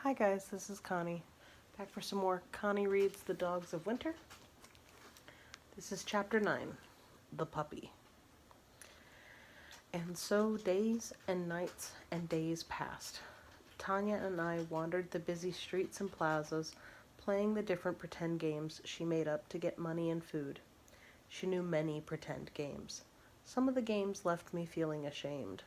Hi guys, this is Connie. Back for some more Connie Reads The Dogs of Winter. This is Chapter 9, The Puppy. And so days and nights and days passed. Tanya and I wandered the busy streets and plazas, playing the different pretend games she made up to get money and food. She knew many pretend games. Some of the games left me feeling ashamed.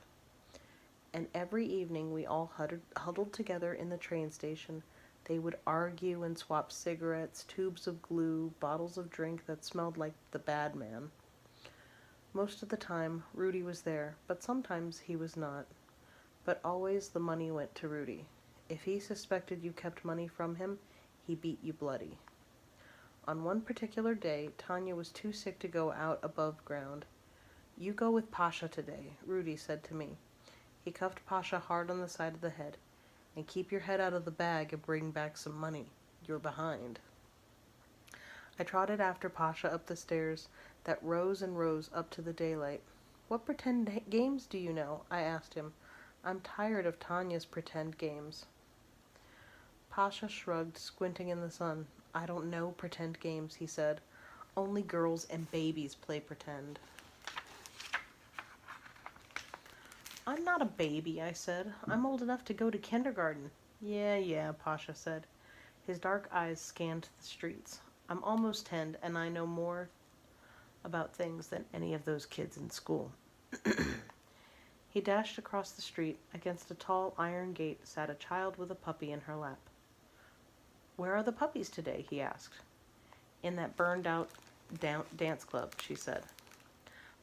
And every evening we all huddled together in the train station. They would argue and swap cigarettes, tubes of glue, bottles of drink that smelled like the bad man. Most of the time, Rudy was there, but sometimes he was not. But always the money went to Rudy. If he suspected you kept money from him, he beat you bloody. On one particular day, Tanya was too sick to go out above ground. "You go with Pasha today," Rudy said to me. He cuffed Pasha hard on the side of the head. "And keep your head out of the bag and bring back some money. You're behind." I trotted after Pasha up the stairs that rose and rose up to the daylight. "What pretend games do you know?" I asked him. "I'm tired of Tanya's pretend games." Pasha shrugged, squinting in the sun. "I don't know pretend games," he said. "Only girls and babies play pretend." "I'm not a baby," I said. "I'm old enough to go to kindergarten." Yeah, Pasha said. His dark eyes scanned the streets. "I'm almost 10, and I know more about things than any of those kids in school." He dashed across the street. Against a tall iron gate sat a child with a puppy in her lap. "Where are the puppies today?" he asked. "In that burned-out dance club," she said.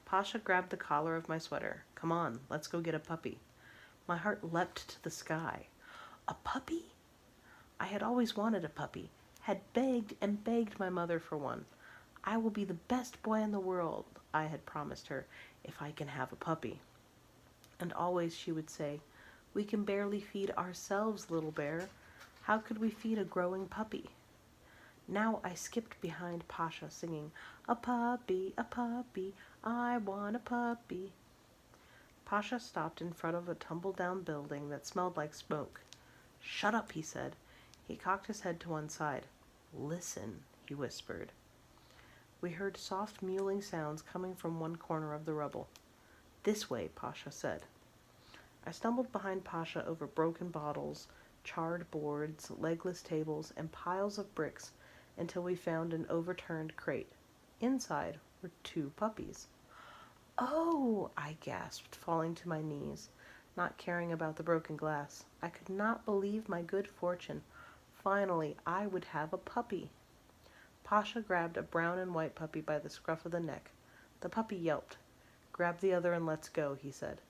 Pasha grabbed the collar of my sweater. "Come on, let's go get a puppy." My heart leapt to the sky. A puppy? I had always wanted a puppy, had begged and begged my mother for one. "I will be the best boy in the world," I had promised her, "if I can have a puppy." And always she would say, "We can barely feed ourselves, little bear. How could we feed a growing puppy?" Now I skipped behind Pasha, singing, a puppy, I want a puppy." Pasha stopped in front of a tumble-down building that smelled like smoke. "Shut up," he said. He cocked his head to one side. "Listen," he whispered. We heard soft mewling sounds coming from one corner of the rubble. "This way," Pasha said. I stumbled behind Pasha over broken bottles, charred boards, legless tables, and piles of bricks until we found an overturned crate. Inside were 2 puppies. "Oh!" I gasped, falling to my knees, not caring about the broken glass. I could not believe my good fortune. Finally, I would have a puppy. Pasha grabbed a brown and white puppy by the scruff of the neck. The puppy yelped. "Grab the other and let's go," he said.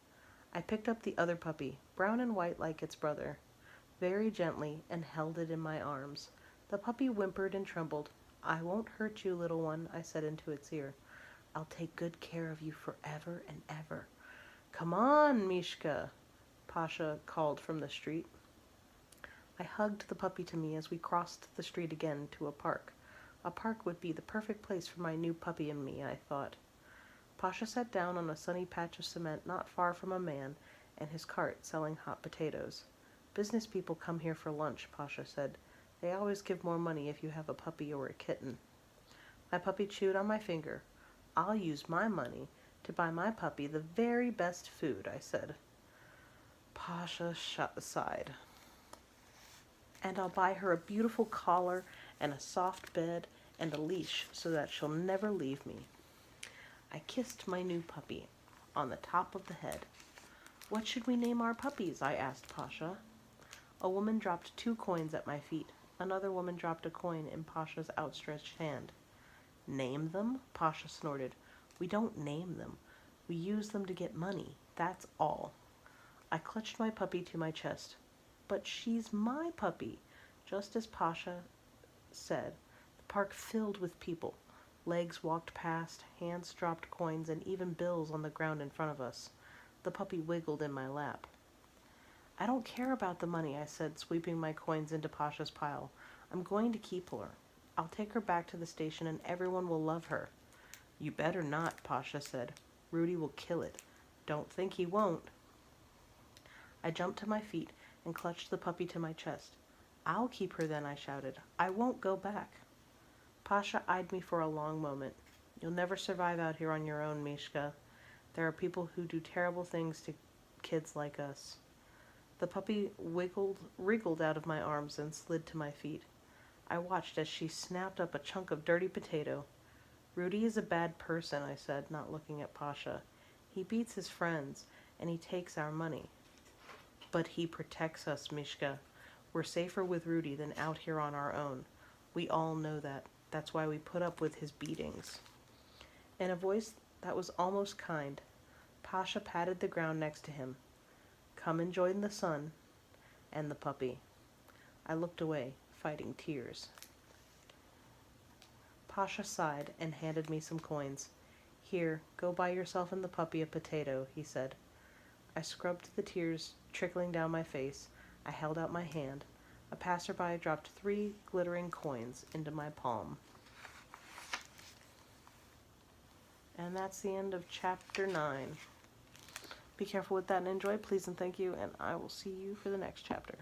I picked up the other puppy, brown and white like its brother, very gently, and held it in my arms. The puppy whimpered and trembled. "I won't hurt you, little one," I said into its ear. "I'll take good care of you forever and ever." "Come on, Mishka," Pasha called from the street. I hugged the puppy to me as we crossed the street again to a park. A park would be the perfect place for my new puppy and me, I thought. Pasha sat down on a sunny patch of cement not far from a man and his cart selling hot potatoes. "Business people come here for lunch," Pasha said. "They always give more money if you have a puppy or a kitten." My puppy chewed on my finger. "I'll use my money to buy my puppy the very best food," I said. Pasha sighed. "And I'll buy her a beautiful collar and a soft bed and a leash so that she'll never leave me." I kissed my new puppy on the top of the head. "What should we name our puppies?" I asked Pasha. A woman dropped 2 coins at my feet. Another woman dropped a coin in Pasha's outstretched hand. "Name them?" Pasha snorted. "We don't name them. We use them to get money. That's all." I clutched my puppy to my chest. "But she's my puppy." Just as Pasha said, the park filled with people. Legs walked past, hands dropped coins, and even bills on the ground in front of us. The puppy wiggled in my lap. "I don't care about the money," I said, sweeping my coins into Pasha's pile. "I'm going to keep her. I'll take her back to the station and everyone will love her." "You better not," Pasha said. "Rudy will kill it." "Don't think he won't." I jumped to my feet and clutched the puppy to my chest. I'll keep her then, I shouted. I won't go back. Pasha eyed me for a long moment. You'll never survive out here on your own, Mishka. There are people who do terrible things to kids like us. The puppy wriggled out of my arms and slid to my feet. I watched as she snapped up a chunk of dirty potato. Rudy is a bad person, I said, not looking at Pasha. He beats his friends, and he takes our money. But he protects us, Mishka. We're safer with Rudy than out here on our own. We all know that. That's why we put up with his beatings. In a voice that was almost kind, Pasha patted the ground next to him. Come and join the sun and the puppy. I looked away, fighting tears. Pasha sighed and handed me some coins. Here, go buy yourself and the puppy a potato, he said. I scrubbed the tears trickling down my face. I held out my hand. A passerby dropped 3 glittering coins into my palm. And that's the end of chapter 9. Be careful with that and enjoy, please and thank you, and I will see you for the next chapter.